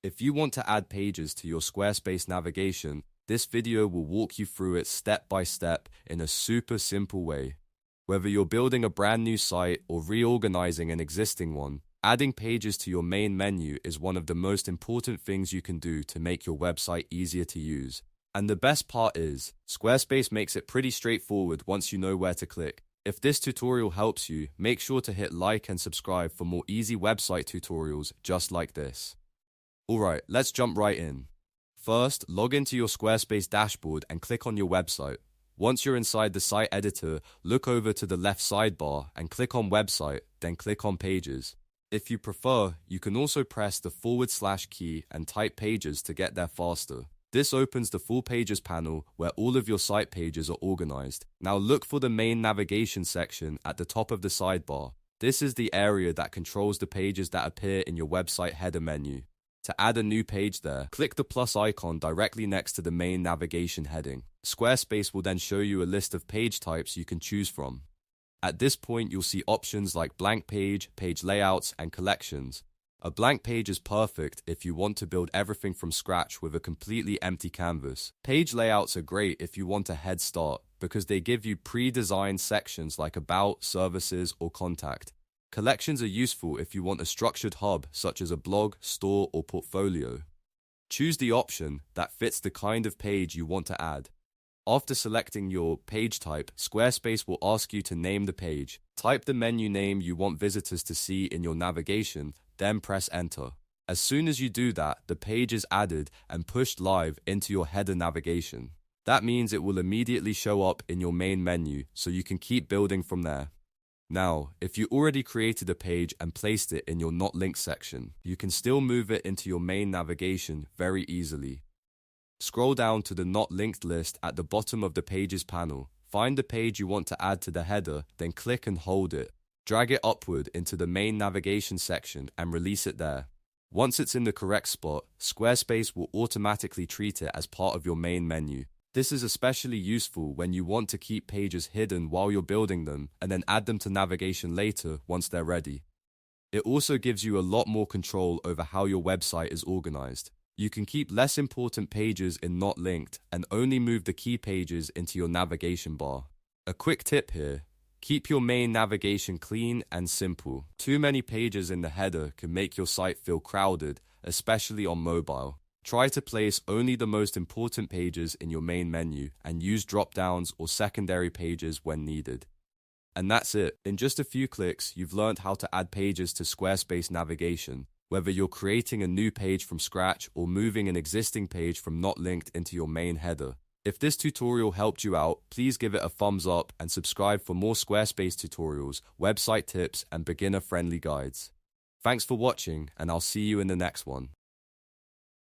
If you want to add pages to your Squarespace navigation, this video will walk you through it step by step in a super simple way. Whether you're building a brand new site or reorganizing an existing one, adding pages to your main menu is one of the most important things you can do to make your website easier to use. And the best part is, Squarespace makes it pretty straightforward once you know where to click. If this tutorial helps you, make sure to hit like and subscribe for more easy website tutorials just like this. Alright, let's jump right in. First, log into your Squarespace dashboard and click on your website. Once you're inside the site editor, look over to the left sidebar and click on Website, then click on Pages. If you prefer, you can also press the / key and type Pages to get there faster. This opens the full Pages panel where all of your site pages are organized. Now look for the main navigation section at the top of the sidebar. This is the area that controls the pages that appear in your website header menu. To add a new page there, click the plus icon directly next to the main navigation heading. Squarespace will then show you a list of page types you can choose from. At this point, you'll see options like blank page, page layouts, and collections. A blank page is perfect if you want to build everything from scratch with a completely empty canvas. Page layouts are great if you want a head start because they give you pre-designed sections like About, Services, or Contact. Collections are useful if you want a structured hub such as a blog, store, or portfolio. Choose the option that fits the kind of page you want to add. After selecting your page type, Squarespace will ask you to name the page. Type the menu name you want visitors to see in your navigation, then press enter. As soon as you do that, the page is added and pushed live into your header navigation. That means it will immediately show up in your main menu, so you can keep building from there. Now, if you already created a page and placed it in your Not Linked section, you can still move it into your main navigation very easily. Scroll down to the Not Linked list at the bottom of the Pages panel. Find the page you want to add to the header, then click and hold it. Drag it upward into the main navigation section and release it there. Once it's in the correct spot, Squarespace will automatically treat it as part of your main menu. This is especially useful when you want to keep pages hidden while you're building them and then add them to navigation later once they're ready. It also gives you a lot more control over how your website is organized. You can keep less important pages in Not Linked and only move the key pages into your navigation bar. A quick tip here, keep your main navigation clean and simple. Too many pages in the header can make your site feel crowded, especially on mobile. Try to place only the most important pages in your main menu and use drop-downs or secondary pages when needed. And that's it. In just a few clicks, you've learned how to add pages to Squarespace navigation, whether you're creating a new page from scratch or moving an existing page from Not Linked into your main header. If this tutorial helped you out, please give it a thumbs up and subscribe for more Squarespace tutorials, website tips, and beginner-friendly guides. Thanks for watching, and I'll see you in the next one.